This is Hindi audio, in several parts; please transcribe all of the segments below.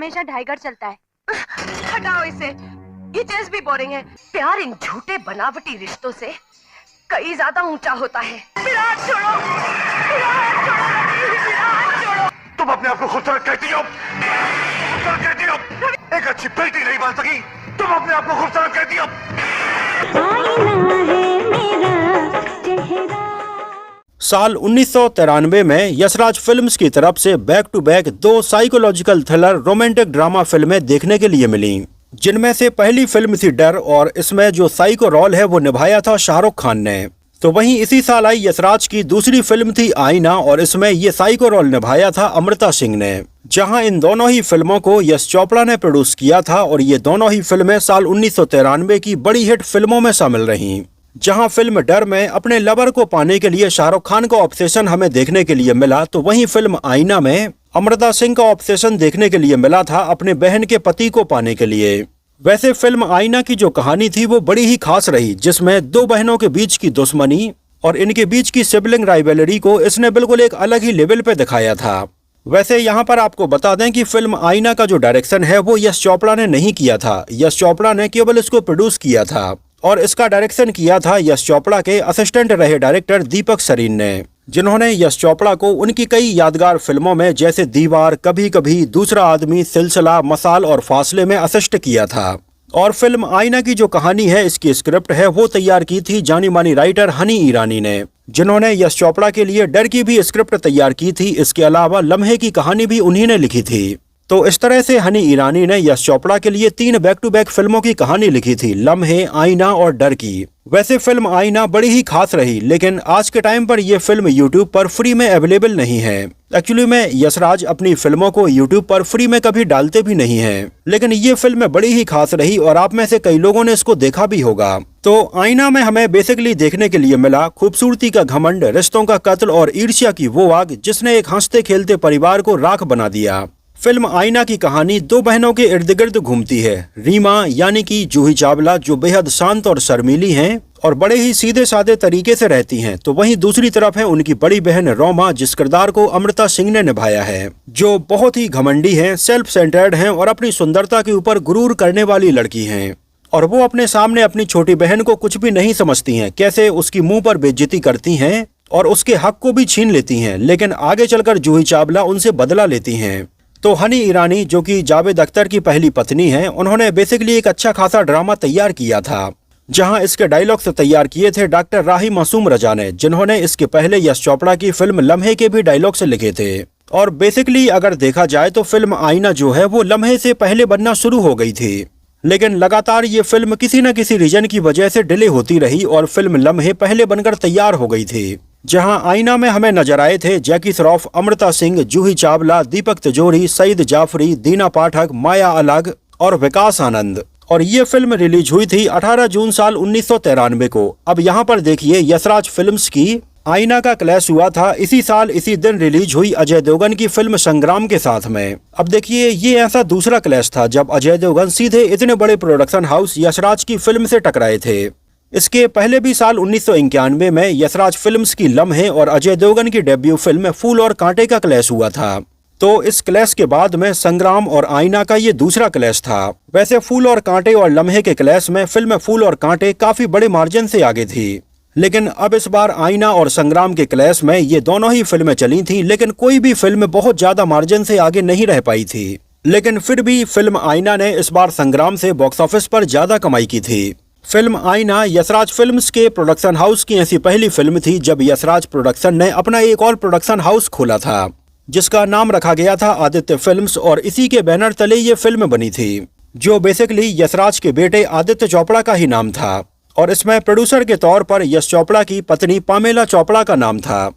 हमेशा ढाईगढ़ चलता है। हटाओ इसे, ये चेस भी बोरिंग है। प्यार इन झूठे बनावटी रिश्तों से कई ज्यादा ऊंचा होता है। विराट छोड़ो, विराट छोड़ो, विराट छोड़ो। तुम अपने आप को खूबसूरत कहती हो, खूबसूरत कहती हो। एक अच्छी बेटी नहीं बन सकी, तुम अपने आप को खूबसूरत कहती हो। साल 1993 में यशराज फिल्म्स की तरफ से back to back 2 psychological thriller romantic drama फिल्में देखने के लिए मिली, जिनमें से पहली फिल्म थी डर, और इसमें जो साइको रोल है वो निभाया था शाहरुख खान ने। तो वहीं इसी साल आई यशराज की दूसरी फिल्म थी आईना, और इसमें ये साइको रोल निभाया था अमृता सिंह ने। जहां इन दोनों ही फिल्मों को यश चोपड़ा ने प्रोड्यूस किया था, और ये दोनों ही फिल्में साल 1993 की बड़ी हिट फिल्मों में शामिल रहीं। जहां फिल्म डर में अपने लवर को पाने के लिए शाहरुख खान का ऑब्सेशन हमें देखने के लिए मिला, तो वहीं फिल्म आईना में अमृता सिंह का ऑब्सेशन देखने के लिए मिला था अपने बहन के पति को पाने के लिए। वैसे फिल्म आईना की जो कहानी थी वो बड़ी ही खास रही, जिसमें 2 बहनों के बीच की दुश्मनी और इनके बीच की सिबलिंग राइवलरी को इसने बिल्कुल एक अलग ही लेवल पे दिखाया था। वैसे यहाँ पर आपको बता दें कि फिल्म आईना का जो डायरेक्शन है वो यश चोपड़ा ने नहीं किया था। यश चोपड़ा ने केवल इसको प्रोड्यूस किया था, और इसका डायरेक्शन किया था यश चोपड़ा के असिस्टेंट रहे डायरेक्टर दीपक सरीन ने, जिन्होंने यश चोपड़ा को उनकी कई यादगार फिल्मों में जैसे दीवार, कभी कभी, दूसरा आदमी, सिलसिला, मसाल और फासले में असिस्ट किया था। और फिल्म आईना की जो कहानी है, इसकी स्क्रिप्ट है, वो तैयार की थी जानी मानी राइटर हनी ईरानी ने, जिन्होंने यश चोपड़ा के लिए डर की भी स्क्रिप्ट तैयार की थी। इसके अलावा लम्हे की कहानी भी उन्हीं ने लिखी थी। तो इस तरह से हनी ईरानी ने यश चोपड़ा के लिए 3 बैक टू बैक फिल्मों की कहानी लिखी थी, लम्हे, आईना और डर की। वैसे फिल्म आईना बड़ी ही खास रही, लेकिन आज के टाइम पर यह फिल्म यूट्यूब पर फ्री में अवेलेबल नहीं है। एक्चुअली में यशराज अपनी फिल्मों को यूट्यूब पर फ्री में कभी डालते भी नहीं हैं, लेकिन ये फिल्म बड़ी ही खास रही और आप में से कई लोगों ने इसको देखा भी होगा। तो आईना में हमें बेसिकली देखने के लिए मिला खूबसूरती का घमंड, रिश्तों का कत्ल और ईर्ष्या की वो आग जिसने एक हंसते खेलते परिवार को राख बना दिया। फिल्म आईना की कहानी 2 बहनों के इर्द गिर्द घूमती है। रीमा यानी कि जूही चावला, जो बेहद शांत और शर्मीली हैं और बड़े ही सीधे साधे तरीके से रहती हैं, तो वहीं दूसरी तरफ है उनकी बड़ी बहन रोमा, जिस किरदार को अमृता सिंह ने निभाया है, जो बहुत ही घमंडी हैं, सेल्फ सेंटर्ड हैं और अपनी सुंदरता के ऊपर गुरूर करने वाली लड़की हैं। और वो अपने सामने अपनी छोटी बहन को कुछ भी नहीं समझती हैं, कैसे उसकी मुंह पर बेइज्जती करती हैं और उसके हक को भी छीन लेती हैं। लेकिन आगे चलकर जूही चावला उनसे बदला लेती हैं। तो हनी ईरानी, जो कि जावेद अख्तर की पहली पत्नी हैं, उन्होंने बेसिकली एक अच्छा खासा ड्रामा तैयार किया था, जहां इसके डायलॉग्स तैयार किए थे डॉक्टर राही मासूम रजा ने, जिन्होंने इसके पहले यश चोपड़ा की फिल्म लम्हे के भी डायलॉग्स लिखे थे। और बेसिकली अगर देखा जाए तो फिल्म आईना जो है वो लम्हे से पहले बनना शुरू हो गई थी, लेकिन लगातार ये फिल्म किसी न किसी रीजन की वजह से डिले होती रही और फिल्म लम्हे पहले बनकर तैयार हो गई थी। जहां आईना में हमें नजर आए थे जैकी श्रॉफ, अमृता सिंह, जूही चावला, दीपक तिजोरी, सईद जाफरी, दीना पाठक, माया अलग और विकास आनंद। और ये फिल्म रिलीज हुई थी 18 जून साल 1993 को। अब यहाँ पर देखिए यशराज फिल्म्स की आईना का क्लैश हुआ था इसी साल इसी दिन रिलीज हुई अजय देवगन की फिल्म संग्राम के साथ में। अब देखिए ये ऐसा दूसरा क्लैश था जब अजय देवगन सीधे इतने बड़े प्रोडक्शन हाउस यशराज की फिल्म से टकराए थे। इसके पहले भी साल 1991 में यशराज फिल्म्स की लम्हे और अजय देवगन की डेब्यू फिल्म फूल और कांटे का क्लैश हुआ था। तो इस क्लैश के बाद में संग्राम और आईना का ये दूसरा क्लैश था। वैसे फूल और कांटे और लम्हे के क्लैश में फिल्म फूल और कांटे काफी बड़े मार्जिन से आगे थी, लेकिन अब इस बार आईना और संग्राम के क्लैश में ये दोनों ही फिल्में चली थी, लेकिन कोई भी फिल्म बहुत ज्यादा मार्जिन से आगे नहीं रह पाई थी। लेकिन फिर भी फिल्म आईना ने इस बार संग्राम से बॉक्स ऑफिस पर ज्यादा कमाई की थी। फिल्म आईना यशराज फिल्म्स के प्रोडक्शन हाउस की ऐसी पहली फिल्म थी जब यशराज प्रोडक्शन ने अपना एक और प्रोडक्शन हाउस खोला था, जिसका नाम रखा गया था आदित्य फिल्म्स, और इसी के बैनर तले ये फिल्म बनी थी, जो बेसिकली यशराज के बेटे आदित्य चोपड़ा का ही नाम था। और इसमें प्रोड्यूसर के तौर पर यश चोपड़ा की पत्नी पामेला चोपड़ा का नाम था।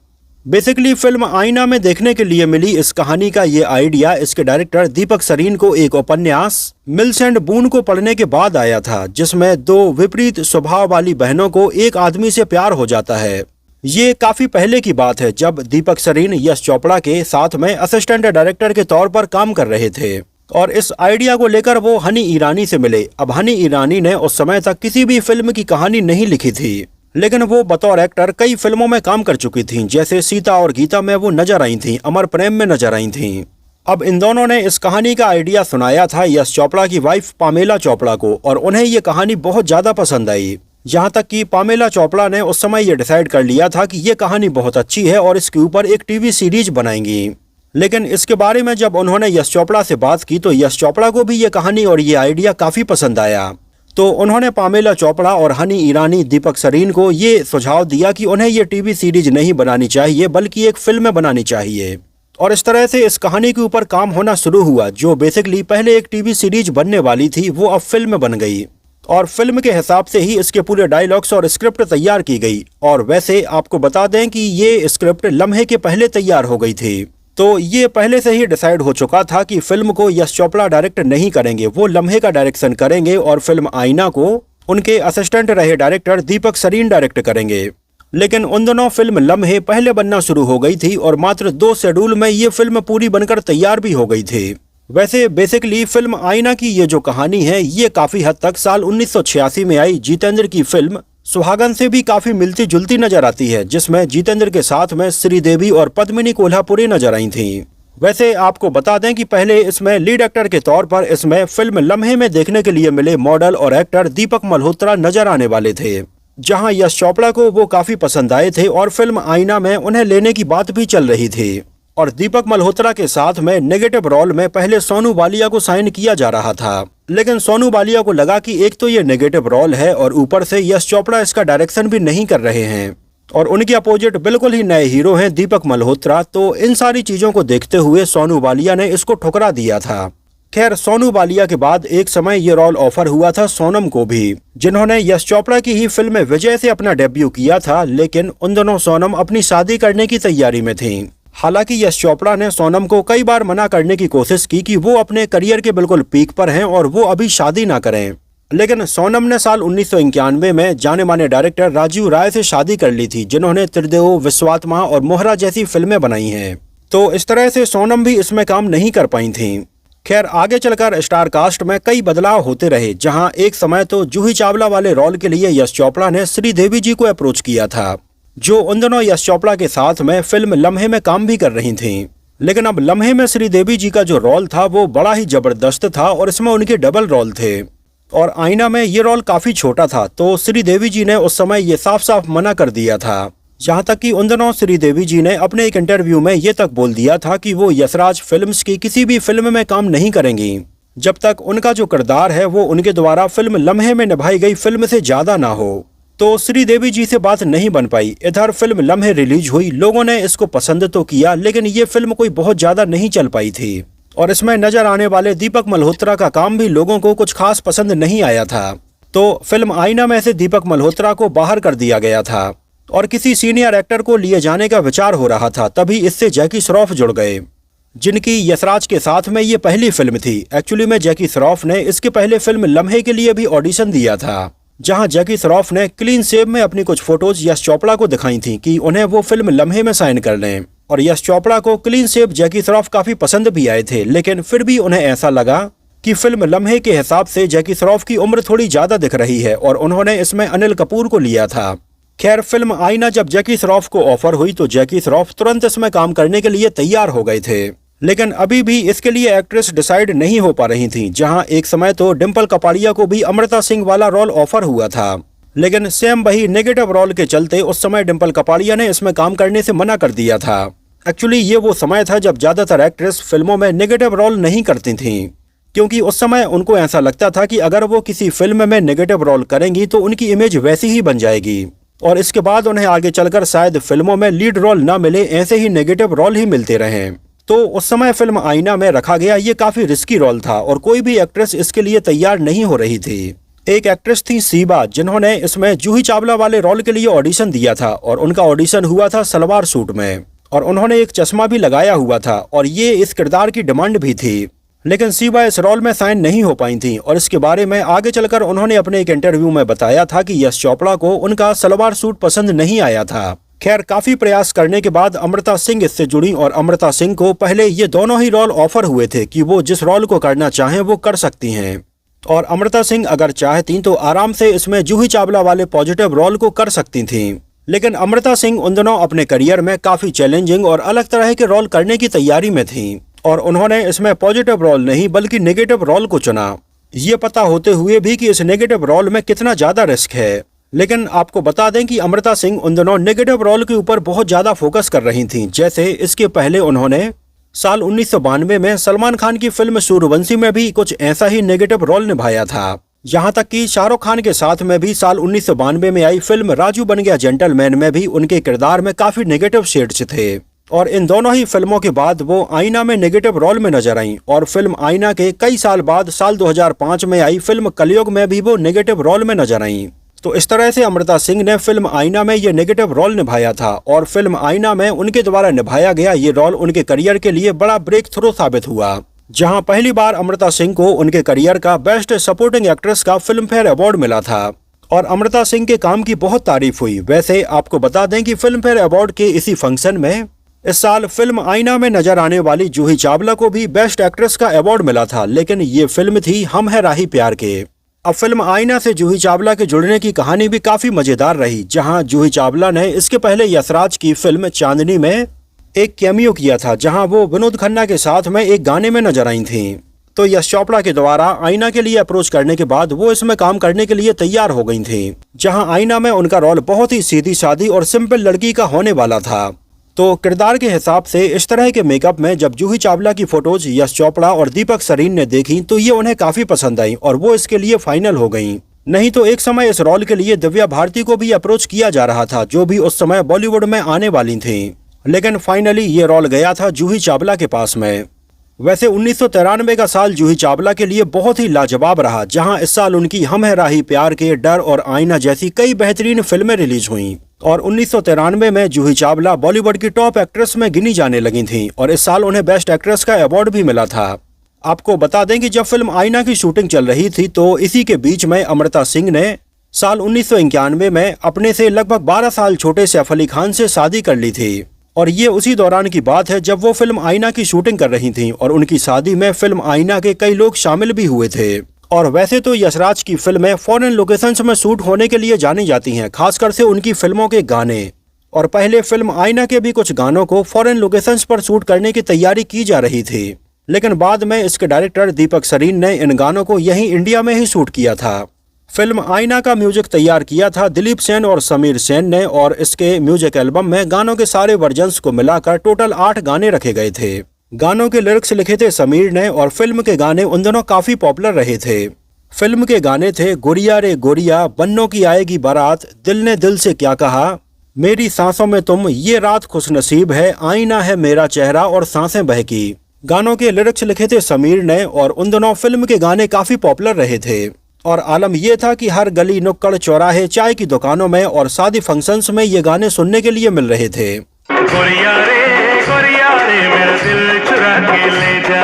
बेसिकली फिल्म आईना में देखने के लिए मिली इस कहानी का ये आइडिया इसके डायरेक्टर दीपक सरीन को एक उपन्यास मिल्स एंड बून को पढ़ने के बाद आया था, जिसमें 2 विपरीत स्वभाव वाली बहनों को एक आदमी से प्यार हो जाता है। ये काफी पहले की बात है जब दीपक सरीन यश चोपड़ा के साथ में असिस्टेंट डायरेक्टर के तौर पर काम कर रहे थे, और इस आइडिया को लेकर वो हनी ईरानी से मिले। अब हनी ईरानी ने उस समय तक किसी भी फिल्म की कहानी नहीं लिखी थी, लेकिन वो बतौर एक्टर कई फिल्मों में काम कर चुकी थीं, जैसे सीता और गीता में वो नजर आई थीं, अमर प्रेम में नजर आई थीं। अब इन दोनों ने इस कहानी का आइडिया सुनाया था यश चोपड़ा की वाइफ पामेला चोपड़ा को और उन्हें ये कहानी बहुत ज़्यादा पसंद आई। यहाँ तक कि पामेला चोपड़ा ने उस समय ये डिसाइड कर लिया था कि ये कहानी बहुत अच्छी है और इसके ऊपर एक टीवी सीरीज बनाएंगी। लेकिन इसके बारे में जब उन्होंने यश चोपड़ा से बात की तो यश चोपड़ा को भी ये कहानी और ये आइडिया काफ़ी पसंद आया। तो उन्होंने पामेला चोपड़ा और हनी ईरानी, दीपक सरीन को ये सुझाव दिया कि उन्हें ये टीवी सीरीज नहीं बनानी चाहिए बल्कि एक फिल्म बनानी चाहिए। और इस तरह से इस कहानी के ऊपर काम होना शुरू हुआ, जो बेसिकली पहले एक टीवी सीरीज बनने वाली थी वो अब फिल्म बन गई और फिल्म के हिसाब से ही इसके पूरे डायलॉग्स और स्क्रिप्ट तैयार की गई। और वैसे आपको बता दें कि ये स्क्रिप्ट लम्हे के पहले तैयार हो गई थी, तो ये पहले से ही डिसाइड हो चुका था कि फिल्म को यश चोपड़ा डायरेक्ट नहीं करेंगे, वो लम्हे का डायरेक्शन करेंगे और फिल्म आईना को उनके असिस्टेंट रहे डायरेक्टर दीपक सरीन डायरेक्ट करेंगे। लेकिन उन दोनों फिल्म लम्हे पहले बनना शुरू हो गई थी और मात्र 2 शेड्यूल में ये फिल्म पूरी बनकर तैयार भी हो गई थी। वैसे बेसिकली फिल्म आईना की ये जो कहानी है ये काफी हद तक साल 1986 में आई जितेंद्र की फिल्म सुहागन से भी काफी मिलती जुलती नजर आती है, जिसमें जितेंद्र के साथ में श्रीदेवी और पद्मिनी कोल्हापुरी नजर आई थी। वैसे आपको बता दें कि पहले इसमें लीड एक्टर के तौर पर इसमें फिल्म लम्हे में देखने के लिए मिले मॉडल और एक्टर दीपक मल्होत्रा नजर आने वाले थे, जहां यश चोपड़ा को वो काफी पसंद आए थे और फिल्म आईना में उन्हें लेने की बात भी चल रही थी। और दीपक मल्होत्रा के साथ में नेगेटिव रोल में पहले सोनू बालिया को साइन किया जा रहा था, लेकिन सोनू बालिया को लगा कि एक तो ये नेगेटिव रोल है और ऊपर से यश चोपड़ा इसका डायरेक्शन भी नहीं कर रहे हैं और उनके अपोजिट बिल्कुल ही नए हीरो हैं दीपक मल्होत्रा। तो इन सारी चीजों को देखते हुए सोनू बालिया ने इसको ठुकरा दिया था। खैर, सोनू बालिया के बाद एक समय ये रोल ऑफर हुआ था सोनम को भी, जिन्होंने यश चोपड़ा की ही फिल्म विजय से अपना डेब्यू किया था, लेकिन उन दोनों सोनम अपनी शादी करने की तैयारी में थी। हालांकि यश चोपड़ा ने सोनम को कई बार मना करने की कोशिश की कि वो अपने करियर के बिल्कुल पीक पर हैं और वो अभी शादी ना करें, लेकिन सोनम ने साल 1991 में जाने माने डायरेक्टर राजीव राय से शादी कर ली थी, जिन्होंने त्रिदेव, विश्वात्मा और मोहरा जैसी फिल्में बनाई हैं। तो इस तरह से सोनम भी इसमें काम नहीं कर पाई थी। खैर, आगे चलकर स्टार कास्ट में कई बदलाव होते रहे, जहां एक समय तो जूही चावला वाले रोल के लिए यश चोपड़ा ने श्रीदेवी जी को अप्रोच किया था, जो उन दोनों यश चोपड़ा के साथ में फिल्म लम्हे में काम भी कर रही थीं। लेकिन अब लम्हे में श्रीदेवी जी का जो रोल था वो बड़ा ही जबरदस्त था और इसमें उनके डबल रोल थे और आईना में ये रोल काफी छोटा था, तो श्रीदेवी जी ने उस समय ये साफ साफ मना कर दिया था। यहाँ तक कि उन दिनों श्रीदेवी जी ने अपने एक इंटरव्यू में ये तक बोल दिया था कि वो यशराज फिल्म्स की किसी भी फिल्म में काम नहीं करेंगी जब तक उनका जो किरदार है वो उनके द्वारा फिल्म लम्हे में निभाई गई फिल्म से ज्यादा ना हो। तो श्रीदेवी जी से बात नहीं बन पाई। इधर फिल्म लम्हे रिलीज हुई, लोगों ने इसको पसंद तो किया, लेकिन ये फिल्म कोई बहुत ज्यादा नहीं चल पाई थी और इसमें नजर आने वाले दीपक मल्होत्रा का काम भी लोगों को कुछ खास पसंद नहीं आया था। तो फिल्म आईना में से दीपक मल्होत्रा को बाहर कर दिया गया था और किसी सीनियर एक्टर को लिए जाने का विचार हो रहा था। तभी इससे जैकी श्रॉफ जुड़ गए, जिनकी यशराज के साथ में ये पहली फिल्म थी। एक्चुअली में जैकी श्रॉफ ने इसके पहले फिल्म लम्हे के लिए भी ऑडिशन दिया था, जहां जैकी श्रॉफ ने क्लीन शेव में अपनी कुछ फोटोज यश चोपड़ा को दिखाई थी कि उन्हें वो फिल्म लम्हे में साइन कर लें। और यश चोपड़ा को क्लीन शेव जैकी श्रॉफ काफी पसंद भी आए थे, लेकिन फिर भी उन्हें ऐसा लगा कि फिल्म लम्हे के हिसाब से जैकी श्रॉफ की उम्र थोड़ी ज्यादा दिख रही है और उन्होंने इसमें अनिल कपूर को लिया था। खैर, फिल्म आईना जब जैकी श्रॉफ को ऑफर हुई तो जैकी श्रॉफ तुरंत इसमें काम करने के लिए तैयार हो गए थे, लेकिन अभी भी इसके लिए एक्ट्रेस डिसाइड नहीं हो पा रही थी। जहां एक समय तो डिम्पल कपाड़िया को भी अमृता सिंह वाला रोल ऑफर हुआ था, लेकिन सेम वही नेगेटिव रोल के चलते उस समय डिम्पल कपाड़िया ने इसमें काम करने से मना कर दिया था। एक्चुअली ये वो समय था जब ज्यादातर एक्ट्रेस फिल्मों में नेगेटिव रोल नहीं करती थीं, क्योंकि उस समय उनको ऐसा लगता था कि अगर वो किसी फिल्म में नेगेटिव रोल करेंगी तो उनकी इमेज वैसी ही बन जाएगी और इसके बाद उन्हें आगे चलकर शायद फिल्मों में लीड रोल न मिले, ऐसे ही नेगेटिव रोल ही मिलते रहे। तो उस समय फिल्म आईना में रखा गया ये काफी रिस्की रोल था और कोई भी एक्ट्रेस इसके लिए तैयार नहीं हो रही थी। एक एक्ट्रेस थी सीबा, जिन्होंने इसमें जूही चावला वाले रोल के लिए ऑडिशन दिया था और उनका ऑडिशन हुआ था सलवार सूट में और उन्होंने एक चश्मा भी लगाया हुआ था और ये इस किरदार की डिमांड भी थी, लेकिन सीबा इस रोल में साइन नहीं हो पाई थी और इसके बारे में आगे चलकर उन्होंने अपने एक इंटरव्यू में बताया था कि यश चोपड़ा को उनका सलवार सूट पसंद नहीं आया था। खैर, काफी प्रयास करने के बाद अमृता सिंह इससे जुड़ी और अमृता सिंह को पहले ये दोनों ही रोल ऑफर हुए थे कि वो जिस रोल को करना चाहें वो कर सकती हैं और अमृता सिंह अगर चाहती तो आराम से इसमें जूही चावला वाले पॉजिटिव रोल को कर सकती थीं। लेकिन अमृता सिंह उन दिनों अपने करियर में काफी चैलेंजिंग और अलग तरह के रोल करने की तैयारी में थीं और उन्होंने इसमें पॉजिटिव रोल नहीं बल्कि नेगेटिव रोल को चुना, ये पता होते हुए भी कि इस नेगेटिव रोल में कितना ज्यादा रिस्क है। लेकिन आपको बता दें कि अमृता सिंह उन दिनों नेगेटिव रोल के ऊपर बहुत ज्यादा फोकस कर रही थीं। जैसे इसके पहले उन्होंने साल 1992 में सलमान खान की फिल्म सूर्यवंशी में भी कुछ ऐसा ही नेगेटिव रोल निभाया था। यहाँ तक कि शाहरुख खान के साथ में भी साल 1992 में आई फिल्म राजू बन गया जेंटलमैन में भी उनके किरदार में काफी नेगेटिव शेड्स थे। और इन दोनों ही फिल्मों के बाद वो आईना में नेगेटिव रोल में नजर आईं और फिल्म आईना के कई साल बाद साल 2005 में आई फिल्म कलयुग में भी वो नेगेटिव रोल में नजर आईं। तो इस तरह से अमृता सिंह ने फिल्म आईना में ये नेगेटिव रोल निभाया था और फिल्म आईना में उनके द्वारा निभाया गया ये रोल उनके करियर के लिए बड़ा ब्रेक थ्रू साबित हुआ, जहां पहली बार अमृता सिंह को उनके करियर का बेस्ट सपोर्टिंग एक्ट्रेस का फिल्म फेयर अवार्ड मिला था और अमृता सिंह के काम की बहुत तारीफ हुई। वैसे आपको बता दें कि फिल्म फेयर अवार्ड के इसी फंक्शन में इस साल फिल्म आईना में नजर आने वाली जूही चावला को भी बेस्ट एक्ट्रेस का अवार्ड मिला था, लेकिन ये फिल्म थी हम है राही प्यार के। अब फिल्म आईना से जूही चावला के जुड़ने की कहानी भी काफी मजेदार रही, जहां जूही चावला ने इसके पहले यशराज की फिल्म चांदनी में एक कैमियो किया था, जहां वो विनोद खन्ना के साथ में एक गाने में नजर आई थीं। तो यश चोपड़ा के द्वारा आईना के लिए अप्रोच करने के बाद वो इसमें काम करने के लिए तैयार हो गई थीं, जहां आईना में उनका रोल बहुत ही सीधी सादी और सिंपल लड़की का होने वाला था। तो किरदार के हिसाब से इस तरह के मेकअप में जब जूही चावला की फोटोज यश चोपड़ा और दीपक सरीन ने देखी तो ये उन्हें काफी पसंद आई और वो इसके लिए फाइनल हो गईं। नहीं तो एक समय इस रोल के लिए दिव्या भारती को भी अप्रोच किया जा रहा था, जो भी उस समय बॉलीवुड में आने वाली थीं, लेकिन फाइनली ये रोल गया था जूही चावला के पास में। वैसे 1993 का साल जूही चावला के लिए बहुत ही लाजवाब रहा, जहां इस साल उनकी हम है राही प्यार के, डर और आईना जैसी कई बेहतरीन फिल्में रिलीज हुईं और 1993 में जूही चावला बॉलीवुड की टॉप एक्ट्रेस में गिनी जाने लगी थीं और इस साल उन्हें बेस्ट एक्ट्रेस का अवार्ड भी मिला था। आपको बता दें कि जब फिल्म आईना की शूटिंग चल रही थी तो इसी के बीच में अमृता सिंह ने साल 1991 में अपने से लगभग 12 साल छोटे सैफ अली खान से शादी कर ली थी और ये उसी दौरान की बात है जब वो फिल्म आईना की शूटिंग कर रही थीं और उनकी शादी में फिल्म आईना के कई लोग शामिल भी हुए थे। और वैसे तो यशराज की फिल्में फॉरेन लोकेशंस में शूट होने के लिए जानी जाती हैं, खासकर से उनकी फिल्मों के गाने, और पहले फिल्म आईना के भी कुछ गानों को फॉरेन लोकेशंस पर शूट करने की तैयारी की जा रही थी, लेकिन बाद में इसके डायरेक्टर दीपक सरीन ने इन गानों को यहीं इंडिया में ही शूट किया था। फिल्म आईना का म्यूजिक तैयार किया था दिलीप सेन और समीर सेन ने और इसके म्यूजिक एल्बम में गानों के सारे वर्जन्स को मिलाकर टोटल 8 गाने रखे गए थे। गानों के लिरिक्स लिखे थे समीर ने और फिल्म के गाने उन दिनों काफी पॉपुलर रहे थे। फिल्म के गाने थे गोरिया रे गोरिया, बन्नों की आएगी बारात, दिल ने दिल से क्या कहा, मेरी सांसों में तुम, ये रात खुशनसीब है, आईना है मेरा चेहरा और सांसें बहकी। गानों के लिरिक्स लिखे थे समीर ने और उन दिनों फिल्म के गाने काफी पॉपुलर रहे थे और आलम ये था कि हर गली नुक्कड़ चौराहे चाय की दुकानों में और शादी फंक्शंस में ये गाने सुनने के लिए मिल रहे थे। गोरिया रे मेरा दिल चुरा के ले जा,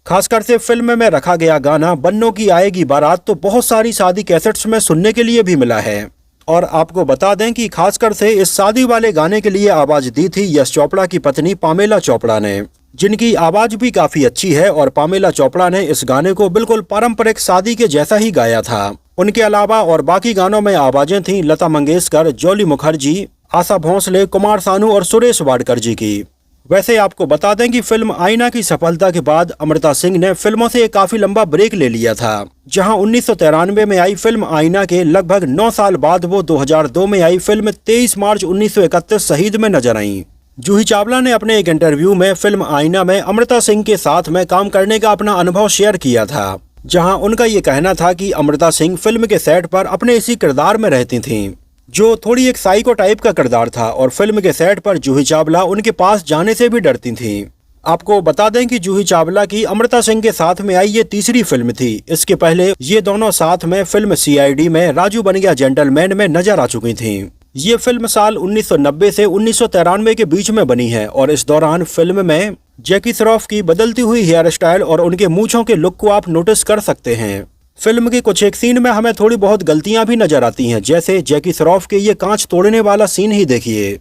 खासकर से फिल्म में रखा गया गाना बन्नों की आएगी बारात तो बहुत सारी शादी कैसेट्स में सुनने के लिए भी मिला है। और आपको बता दें कि खासकर से इस शादी वाले गाने के लिए आवाज दी थी यश चोपड़ा की पत्नी पामेला चोपड़ा ने, जिनकी आवाज भी काफी अच्छी है और पामेला चोपड़ा ने इस गाने को बिल्कुल पारंपरिक शादी के जैसा ही गाया था। उनके अलावा और बाकी गानों में आवाजें थीं लता मंगेशकर, जॉली मुखर्जी, आशा भोंसले, कुमार सानू और सुरेश वाडकर जी की। वैसे आपको बता दें कि फिल्म आईना की सफलता के बाद अमृता सिंह ने फिल्मों से एक काफी लंबा ब्रेक ले लिया था, जहां 1993 में आई फिल्म आईना के लगभग 9 साल बाद वो 2002 में आई फिल्म 23 मार्च 1931 शहीद में नजर आईं। जूही चावला ने अपने एक इंटरव्यू में फिल्म आईना में अमृता सिंह के साथ में काम करने का अपना अनुभव शेयर किया था, जहां उनका ये कहना था कि अमृता सिंह फिल्म के सेट पर अपने इसी किरदार में रहती थीं, जो थोड़ी एक साइको टाइप का किरदार था और फिल्म के सेट पर जूही चावला उनके पास जाने से भी डरती थीं। आपको बता दें कि जूही चावला की अमृता सिंह के साथ में आई ये तीसरी फिल्म थी। इसके पहले ये दोनों साथ में फिल्म CID में राजू बन गया जेंटलमैन में नजर आ चुकी थीं। ये फिल्म साल 1990 से 1993 के बीच में बनी है और इस दौरान फिल्म में जैकी श्रॉफ की बदलती हुई हेयर स्टाइल और उनके मूंछों के लुक को आप नोटिस कर सकते हैं। फिल्म के कुछ एक सीन में हमें थोड़ी बहुत गलतियां भी नजर आती हैं, जैसे जैकी श्रॉफ के ये कांच तोड़ने वाला सीन ही देखिए।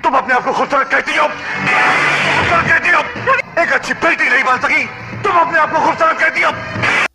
तुम अपने आप को खूबसूरत कहती हो, एक अच्छी बेटी नहीं बन सकी, तुम अपने आप को खूबसूरत कहती हो।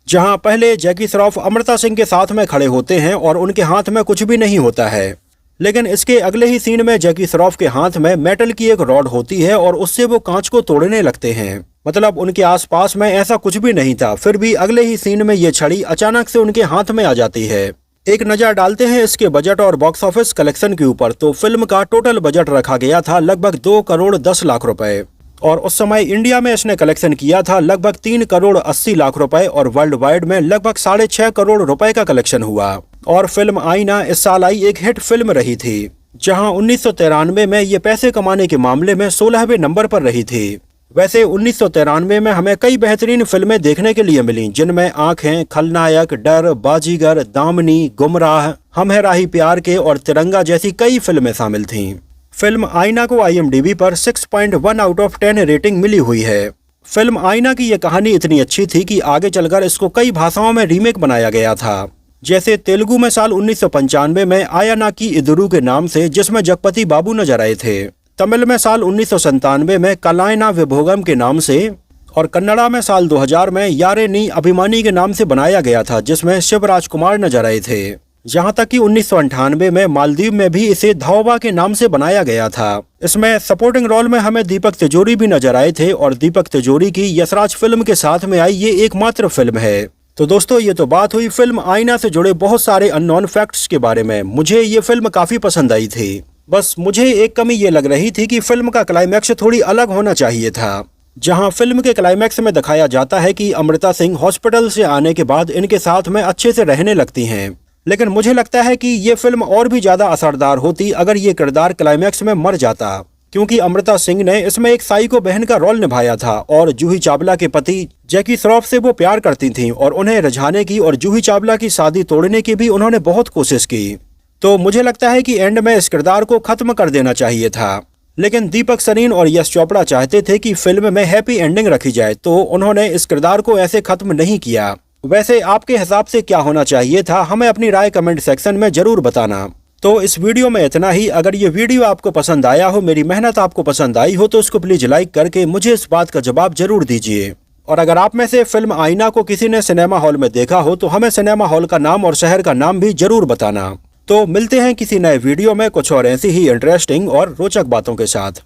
जहां पहले जैकी श्रॉफ अमृता सिंह के साथ में खड़े होते हैं और उनके हाथ में कुछ भी नहीं होता है, लेकिन इसके अगले ही सीन में जैकी श्रॉफ के हाथ में मेटल की एक रॉड होती है और उससे वो कांच को तोड़ने लगते हैं। मतलब उनके आसपास में ऐसा कुछ भी नहीं था, फिर भी अगले ही सीन में ये छड़ी अचानक से उनके हाथ में आ जाती है। एक नज़र डालते हैं इसके बजट और बॉक्स ऑफिस कलेक्शन के ऊपर, तो फिल्म का टोटल बजट रखा गया था लगभग 2 करोड़ 10 लाख रुपए और उस समय इंडिया में इसने कलेक्शन किया था लगभग 3 करोड़ 80 लाख रुपए और वर्ल्ड वाइड में लगभग 6.5 करोड़ रुपए का कलेक्शन हुआ। और फिल्म आईना इस साल आई एक हिट फिल्म रही थी, जहां 1993 में ये पैसे कमाने के मामले में 16वें नंबर पर रही थी। वैसे 1993 में हमें कई बेहतरीन फिल्में देखने के लिए मिली, जिनमें आंखें, खलनायक, डर, बाजीगर, दामनी, गुमराह, हम है राही प्यार के और तिरंगा जैसी कई फिल्में शामिल थीं। फिल्म आईना को IMDb पर 6.1 आउट ऑफ 10 रेटिंग मिली हुई है। फिल्म आईना की ये कहानी इतनी अच्छी थी कि आगे चलकर इसको कई भाषाओं में रीमेक बनाया गया था, जैसे तेलुगु में साल 1995 में आयानाकी इदुरु के नाम से, जिसमें जगपति बाबू नजर आए थे। तमिल में साल 1997 में कलायना विभोगम के नाम से और कन्नड़ा में साल 2000 में यारे नी अभिमानी के नाम से बनाया गया था, जिसमें शिवराज कुमार नजर आए थे। यहाँ तक कि 1998 में मालदीव में भी इसे धाओबा के नाम से बनाया गया था। इसमें सपोर्टिंग रोल में हमें दीपक तिजोरी भी नजर आए थे और दीपक तिजोरी की यशराज फिल्म के साथ में आई ये एकमात्र फिल्म है। तो दोस्तों, ये तो बात हुई फिल्म आईना से जुड़े बहुत सारे अननोन फैक्ट्स के बारे में। मुझे ये फिल्म काफी पसंद आई थी, बस मुझे एक कमी ये लग रही थी कि फिल्म का क्लाइमैक्स थोड़ी अलग होना चाहिए था, जहां फिल्म के क्लाइमैक्स में दिखाया जाता है कि अमृता सिंह हॉस्पिटल से आने के बाद इनके साथ में अच्छे से रहने लगती हैं। लेकिन मुझे लगता है कि ये फिल्म और भी ज्यादा असरदार होती अगर ये किरदार क्लाइमैक्स में मर जाता, क्योंकि अमृता सिंह ने इसमें एक साइको बहन का रोल निभाया था और जूही चावला के पति जैकी श्रॉफ से वो प्यार करती थीं और उन्हें रिझाने की और जूही चावला की शादी तोड़ने की भी उन्होंने बहुत कोशिश की। तो मुझे लगता है कि एंड में इस किरदार को खत्म कर देना चाहिए था, लेकिन दीपक सरीन और यश चोपड़ा चाहते थे कि फिल्म में हैप्पी एंडिंग रखी जाए, तो उन्होंने इस किरदार को ऐसे खत्म नहीं किया। वैसे आपके हिसाब से क्या होना चाहिए था, हमें अपनी राय कमेंट सेक्शन में जरूर बताना। तो इस वीडियो में इतना ही। अगर ये वीडियो आपको पसंद आया हो, मेरी मेहनत आपको पसंद आई हो, तो इसको प्लीज लाइक करके मुझे इस बात का जवाब जरूर दीजिए। और अगर आप में से फिल्म आईना को किसी ने सिनेमा हॉल में देखा हो तो हमें सिनेमा हॉल का नाम और शहर का नाम भी जरूर बताना। तो मिलते हैं किसी नए वीडियो में कुछ और ऐसी ही इंटरेस्टिंग और रोचक बातों के साथ।